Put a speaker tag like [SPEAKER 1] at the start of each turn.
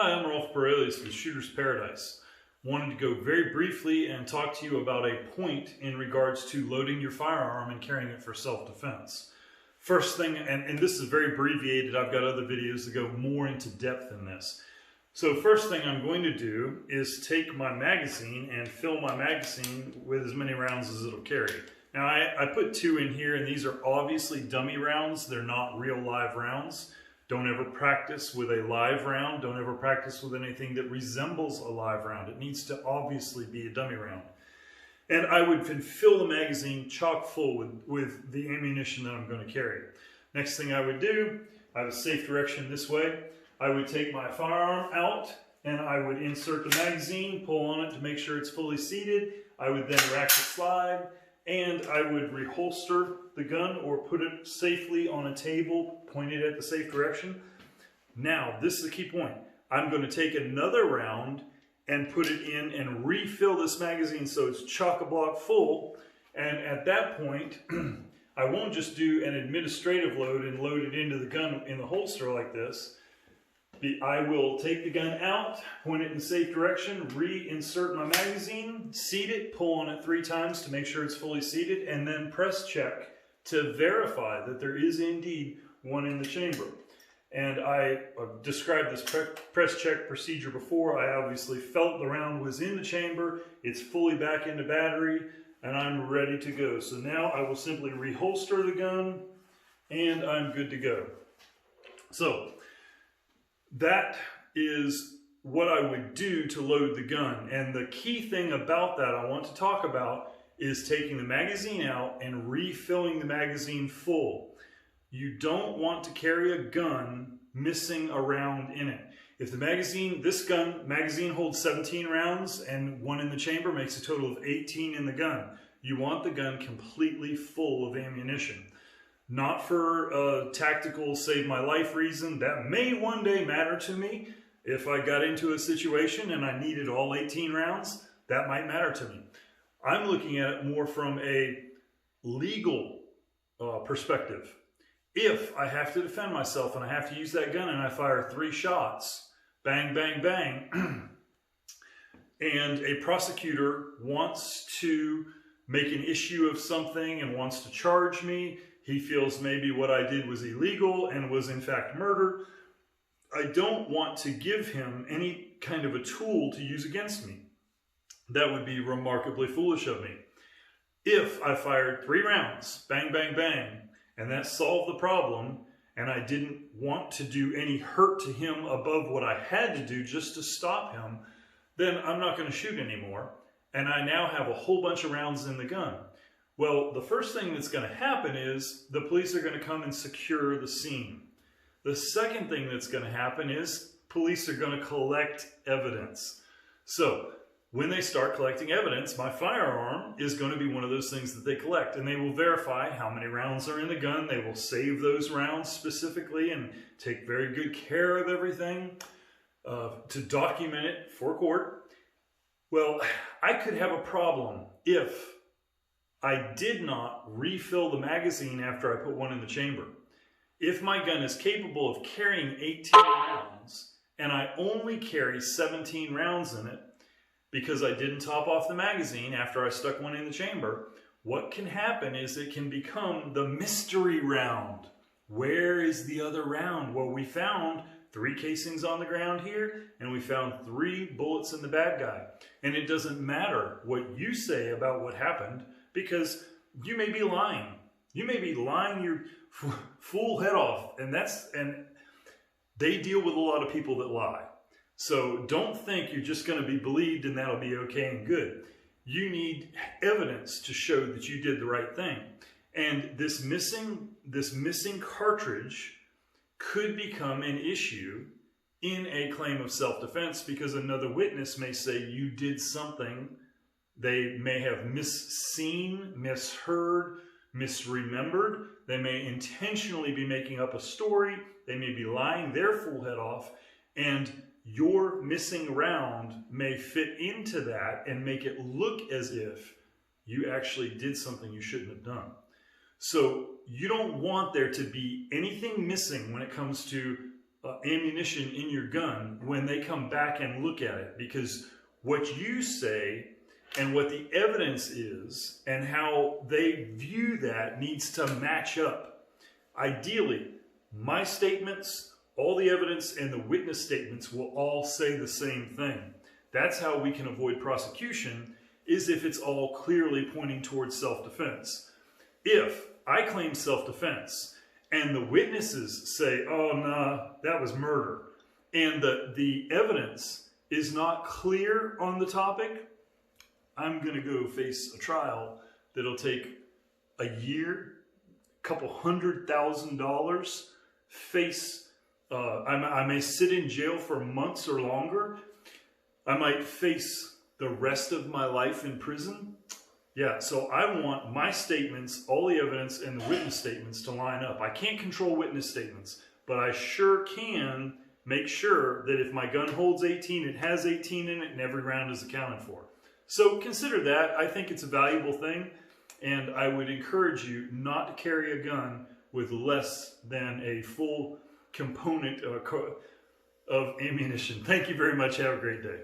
[SPEAKER 1] Hi, I'm Rolf Borelius with Shooter's Paradise. Wanted to go very briefly and talk to you about a point in regards to loading your firearm and carrying it for self-defense. First thing, and this is very abbreviated, I've got other videos that go more into depth in this. So first thing I'm going to do is take my magazine and fill my magazine with as many rounds as it'll carry. Now I put 2 in here, and these are obviously dummy rounds. They're not real live rounds. Don't ever practice with a live round. Don't ever practice with anything that resembles a live round. It needs to obviously be a dummy round. And I would fill the magazine chock full with the ammunition that I'm going to carry. Next thing I would do, I have a safe direction this way. I would take my firearm out and I would insert the magazine, pull on it to make sure it's fully seated. I would then rack the slide, and I would reholster the gun or put it safely on a table pointed at the safe direction. Now, this is the key point. I'm going to take another round and put it in and refill this magazine so it's chock-a-block full. And at that point, I won't just do an administrative load and load it into the gun in the holster like this. I will take the gun out, point it in safe direction, reinsert my magazine, seat it, pull on it 3 times to make sure it's fully seated, and then press check to verify that there is indeed one in the chamber. And I described this press check procedure before. I obviously felt the round was in the chamber, it's fully back into battery, and I'm ready to go. So now I will simply reholster the gun, and I'm good to go. So that is what I would do to load the gun. And the key thing about that I want to talk about is taking the magazine out and refilling the magazine full. You don't want to carry a gun missing a round in it. If the magazine, magazine holds 17 rounds and 1 in the chamber makes a total of 18 in the gun. You want the gun completely full of ammunition. Not for a tactical save my life reason. That may one day matter to me. If I got into a situation and I needed all 18 rounds, that might matter to me. I'm looking at it more from a legal perspective. If I have to defend myself and I have to use that gun and I fire 3 shots, bang, bang, bang, and a prosecutor wants to make an issue of something and wants to charge me, he feels maybe what I did was illegal and was in fact murder, I don't want to give him any kind of a tool to use against me. That would be remarkably foolish of me. If I fired 3 rounds, bang, bang, bang, and that solved the problem, and I didn't want to do any hurt to him above what I had to do just to stop him, then I'm not going to shoot anymore, and I now have a whole bunch of rounds in the gun. Well, the first thing that's going to happen is the police are going to come and secure the scene. The second thing that's going to happen is police are going to collect evidence. So when they start collecting evidence, my firearm is going to be one of those things that they collect, and they will verify how many rounds are in the gun. They will save those rounds specifically and take very good care of everything to document it for court. Well, I could have a problem if I did not refill the magazine after I put 1 in the chamber. If my gun is capable of carrying 18 rounds and I only carry 17 rounds in it because I didn't top off the magazine after I stuck 1 in the chamber, what can happen is it can become the mystery round. Where is the other round? Well, we found 3 casings on the ground here, and we found 3 bullets in the bad guy. And it doesn't matter what you say about what happened, because you may be lying. You may be lying your full head off, and they deal with a lot of people that lie. So don't think you're just going to be believed and that'll be okay and good. You need evidence to show that you did the right thing. And this missing cartridge could become an issue in a claim of self-defense, because another witness may say you did something they may have misseen, misheard, misremembered. They may intentionally be making up a story. They may be lying their full head off, and your missing round may fit into that and make it look as if you actually did something you shouldn't have done. So you don't want there to be anything missing when it comes to ammunition in your gun when they come back and look at it, because what you say and what the evidence is and how they view that needs to match up. Ideally, my statements, all the evidence, and the witness statements will all say the same thing. That's how we can avoid prosecution, is if it's all clearly pointing towards self-defense. If I claim self-defense and the witnesses say, oh, nah, that was murder, and the evidence is not clear on the topic, I'm going to go face a trial that'll take a year, couple $100,000, face, I may sit in jail for months or longer. I might face the rest of my life in prison. Yeah, so I want my statements, all the evidence, and the witness statements to line up. I can't control witness statements, but I sure can make sure that if my gun holds 18, it has 18 in it, and every round is accounted for. So consider that. I think it's a valuable thing, and I would encourage you not to carry a gun with less than a full component of ammunition. Thank you very much. Have a great day.